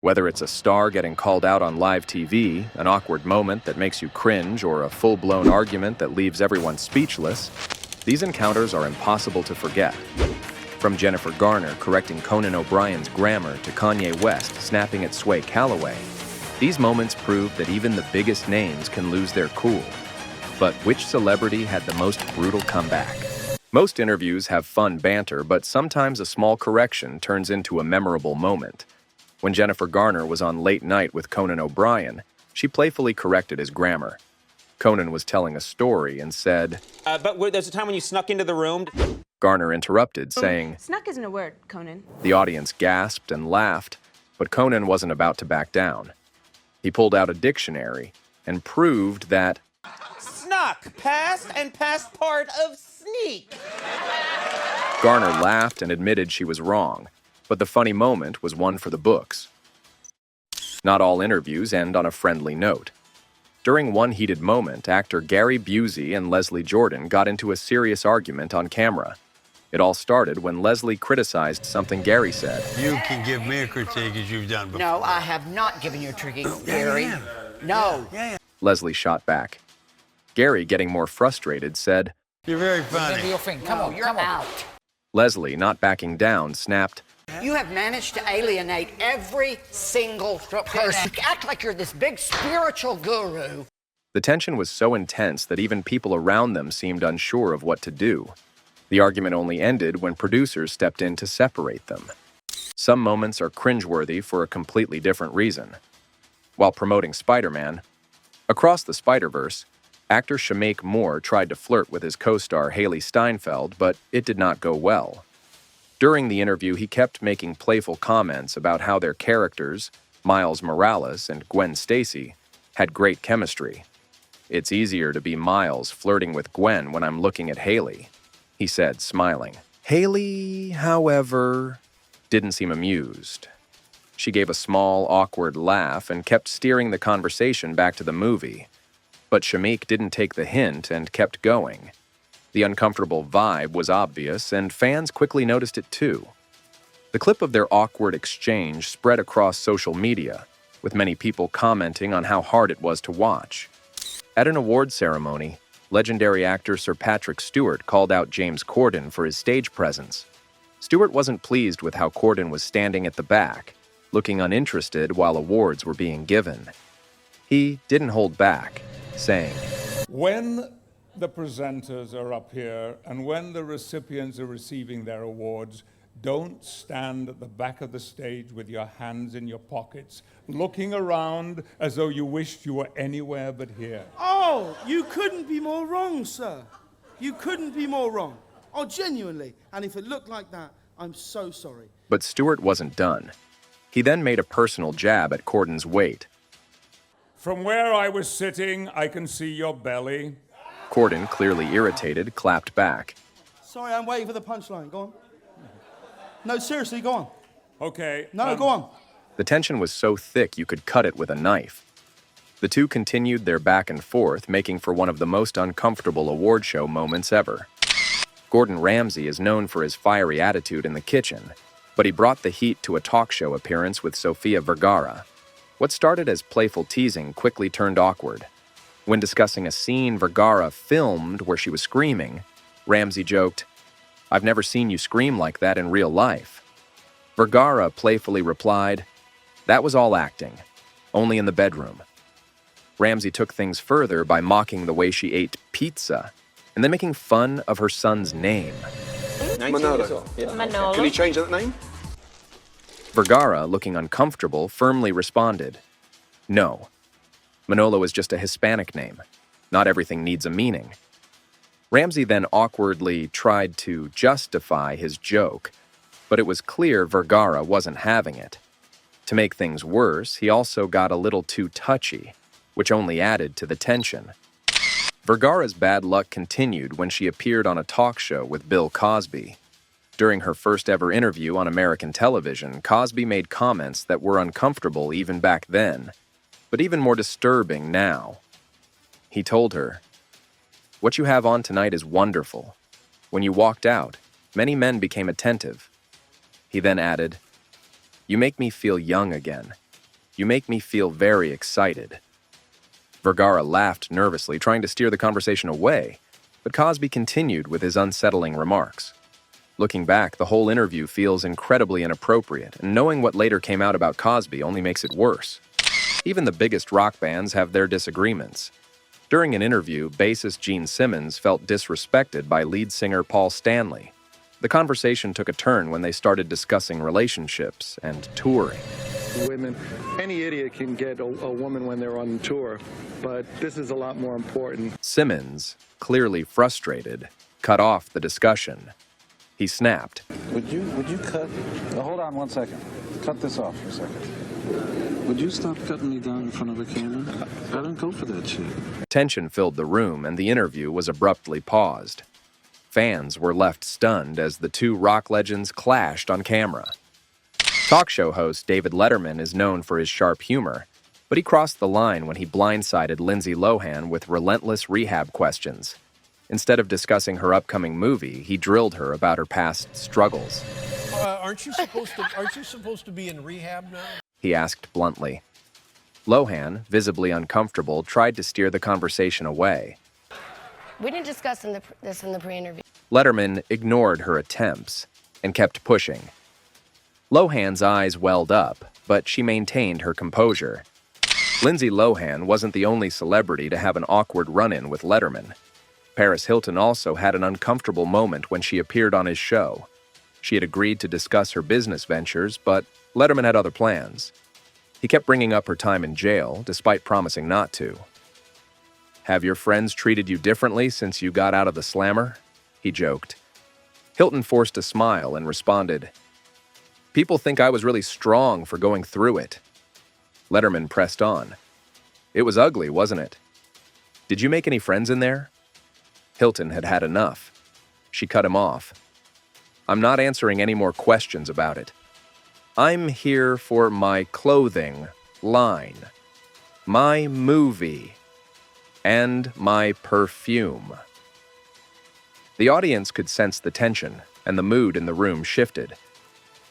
Whether it's a star getting called out on live TV, an awkward moment that makes you cringe, or a full-blown argument that leaves everyone speechless, these encounters are impossible to forget. From Jennifer Garner correcting Conan O'Brien's grammar to Kanye West snapping at Sway Calloway, these moments prove that even the biggest names can lose their cool. But which celebrity had the most brutal comeback? Most interviews have fun banter, but sometimes a small correction turns into a memorable moment. When Jennifer Garner was on Late Night with Conan O'Brien, she playfully corrected his grammar. Conan was telling a story and said, But there's a time when you snuck into the room. Garner interrupted, saying, Snuck isn't a word, Conan. The audience gasped and laughed, but Conan wasn't about to back down. He pulled out a dictionary and proved that Snuck, past and past part of sneak. Garner laughed and admitted she was wrong, but the funny moment was one for the books. Not all interviews end on a friendly note. During one heated moment, actor Gary Busey and Leslie Jordan got into a serious argument on camera. It all started when Leslie criticized something Gary said. You can give me a critique as you've done before. No, I have not given you a critique, Gary. No. Leslie shot back. Gary, getting more frustrated, said, You're very funny. Come on, you're out. Leslie, not backing down, snapped, You have managed to alienate every single person. You act like you're this big spiritual guru. The tension was so intense that even people around them seemed unsure of what to do. The argument only ended when producers stepped in to separate them. Some moments are cringeworthy for a completely different reason. While promoting Spider-Man, Across the Spider-Verse, actor Shameik Moore tried to flirt with his co-star Haley Steinfeld, but it did not go well. During the interview, he kept making playful comments about how their characters, Miles Morales and Gwen Stacy, had great chemistry. It's easier to be Miles flirting with Gwen when I'm looking at Haley, he said, smiling. Haley, however, didn't seem amused. She gave a small, awkward laugh and kept steering the conversation back to the movie. But Shameik didn't take the hint and kept going. The uncomfortable vibe was obvious, and fans quickly noticed it too. The clip of their awkward exchange spread across social media, with many people commenting on how hard it was to watch. At an award ceremony, legendary actor Sir Patrick Stewart called out James Corden for his stage presence. Stewart wasn't pleased with how Corden was standing at the back, looking uninterested while awards were being given. He didn't hold back, saying, When the presenters are up here and when the recipients are receiving their awards, don't stand at the back of the stage with your hands in your pockets, looking around as though you wished you were anywhere but here. Oh, you couldn't be more wrong, sir. You couldn't be more wrong. Oh, genuinely. And if it looked like that, I'm so sorry. But Stewart wasn't done. He then made a personal jab at Corden's weight. From where I was sitting, I can see your belly. Corden, clearly irritated, clapped back. Sorry, I'm waiting for the punchline. Go on. No, seriously, go on. Okay. No, go on. The tension was so thick you could cut it with a knife. The two continued their back and forth, making for one of the most uncomfortable award show moments ever. Gordon Ramsay is known for his fiery attitude in the kitchen, but he brought the heat to a talk show appearance with Sofia Vergara. What started as playful teasing quickly turned awkward. When discussing a scene Vergara filmed where she was screaming, Ramsay joked, "I've never seen you scream like that in real life." Vergara playfully replied, "That was all acting, only in the bedroom." Ramsay took things further by mocking the way she ate pizza and then making fun of her son's name. Manolo. Yeah. Manolo. Can you change that name? Vergara, looking uncomfortable, firmly responded, "No. Manolo is just a Hispanic name. Not everything needs a meaning." Ramsay then awkwardly tried to justify his joke, but it was clear Vergara wasn't having it. To make things worse, he also got a little too touchy, which only added to the tension. Vergara's bad luck continued when she appeared on a talk show with Bill Cosby. During her first ever interview on American television, Cosby made comments that were uncomfortable even back then, but even more disturbing now. He told her, "What you have on tonight is wonderful. When you walked out, many men became attentive." He then added, "You make me feel young again. "You make me feel very excited." Vergara laughed nervously, trying to steer the conversation away, but Cosby continued with his unsettling remarks. Looking back, the whole interview feels incredibly inappropriate, and knowing what later came out about Cosby only makes it worse. Even the biggest rock bands have their disagreements. During an interview, bassist Gene Simmons felt disrespected by lead singer Paul Stanley. The conversation took a turn when they started discussing relationships and touring. Women, any idiot can get a woman when they're on tour, but this is a lot more important. Simmons, clearly frustrated, cut off the discussion. He snapped. Would you cut? Hold on 1 second. Cut this off for a second. Would you stop cutting me down in front of the camera? I don't go for that shit. Tension filled the room, and the interview was abruptly paused. Fans were left stunned as the two rock legends clashed on camera. Talk show host David Letterman is known for his sharp humor, but he crossed the line when he blindsided Lindsay Lohan with relentless rehab questions. Instead of discussing her upcoming movie, he drilled her about her past struggles. Aren't you supposed to be in rehab now? He asked bluntly. Lohan, visibly uncomfortable, tried to steer the conversation away. We didn't discuss this in the pre-interview. Letterman ignored her attempts and kept pushing. Lohan's eyes welled up, but she maintained her composure. Lindsay Lohan wasn't the only celebrity to have an awkward run-in with Letterman. Paris Hilton also had an uncomfortable moment when she appeared on his show. She had agreed to discuss her business ventures, but Letterman had other plans. He kept bringing up her time in jail, despite promising not to. "Have your friends treated you differently since you got out of the slammer?" he joked. Hilton forced a smile and responded, "People think I was really strong for going through it." Letterman pressed on. "It was ugly, wasn't it? Did you make any friends in there?" Hilton had had enough. She cut him off. "I'm not answering any more questions about it. I'm here for my clothing line, my movie, and my perfume." The audience could sense the tension, and the mood in the room shifted.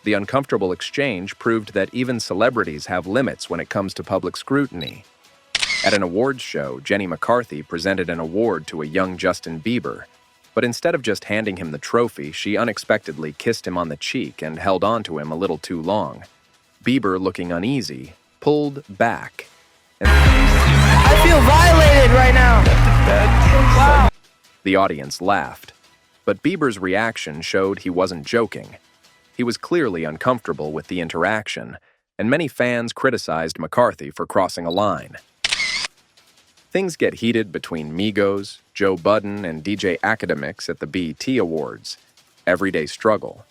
The uncomfortable exchange proved that even celebrities have limits when it comes to public scrutiny. At an awards show, Jenny McCarthy presented an award to a young Justin Bieber, but instead of just handing him the trophy, she unexpectedly kissed him on the cheek and held on to him a little too long. Bieber, looking uneasy, pulled back. I feel violated right now. Wow. The audience laughed, but Bieber's reaction showed he wasn't joking. He was clearly uncomfortable with the interaction, and many fans criticized McCarthy for crossing a line. Things get heated between Migos, Joe Budden, and DJ Academics at the BET Awards. Everyday struggle.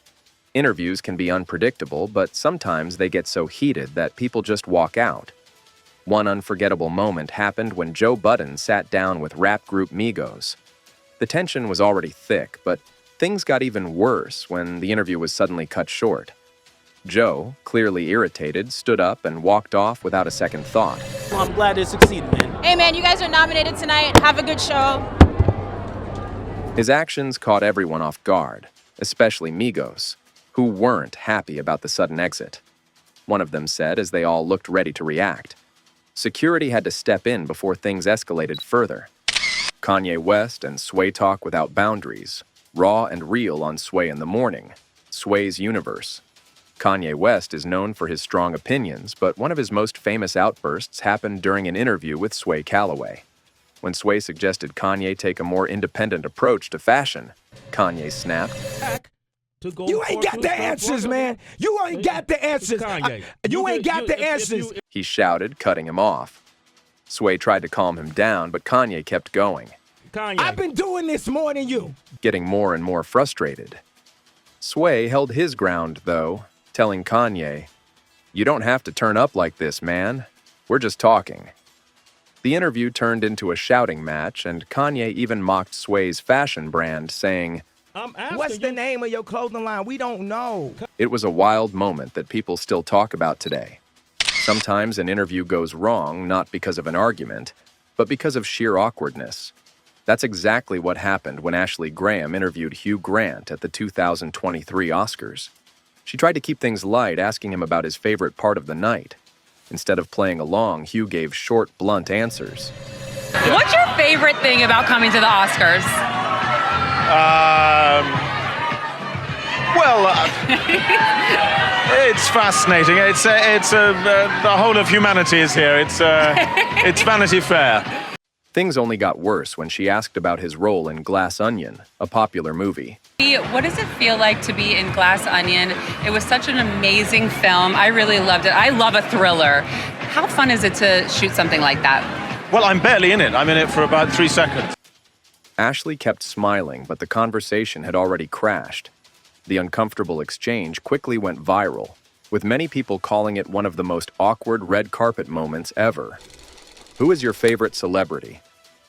Interviews can be unpredictable, but sometimes they get so heated that people just walk out. One unforgettable moment happened when Joe Budden sat down with rap group Migos. The tension was already thick, but things got even worse when the interview was suddenly cut short. Joe, clearly irritated, stood up and walked off without a second thought. Well, I'm glad they succeeded, man. Hey, man, you guys are nominated tonight. Have a good show. His actions caught everyone off guard, especially Migos, who weren't happy about the sudden exit. One of them said as they all looked ready to react. Security had to step in before things escalated further. Kanye West and Sway Talk Without Boundaries, raw and real on Sway in the Morning, Sway's Universe. Kanye West is known for his strong opinions, but one of his most famous outbursts happened during an interview with Sway Calloway. When Sway suggested Kanye take a more independent approach to fashion, Kanye snapped, You ain't got the answers, man. You ain't got the answers. You ain't got the answers. He shouted, cutting him off. Sway tried to calm him down, but Kanye kept going. I've been doing this more than you. Getting more and more frustrated. Sway held his ground, though, telling Kanye, "You don't have to turn up like this, man. We're just talking." The interview turned into a shouting match, and Kanye even mocked Sway's fashion brand, saying, What's the name of your clothing line? We don't know. It was a wild moment that people still talk about today. Sometimes an interview goes wrong not because of an argument, but because of sheer awkwardness. That's exactly what happened when Ashley Graham interviewed Hugh Grant at the 2023 Oscars. She tried to keep things light, asking him about his favorite part of the night. Instead of playing along, Hugh gave short, blunt answers. What's your favorite thing about coming to the Oscars? It's fascinating. The whole of humanity is here. It's Vanity Fair. Things only got worse when she asked about his role in Glass Onion, a popular movie. What does it feel like to be in Glass Onion? It was such an amazing film. I really loved it. I love a thriller. How fun is it to shoot something like that? Well, I'm barely in it. I'm in it for about 3 seconds. Ashley kept smiling, but the conversation had already crashed. The uncomfortable exchange quickly went viral, with many people calling it one of the most awkward red carpet moments ever. Who is your favorite celebrity?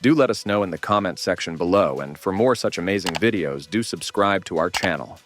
Do let us know in the comment section below, and for more such amazing videos, do subscribe to our channel.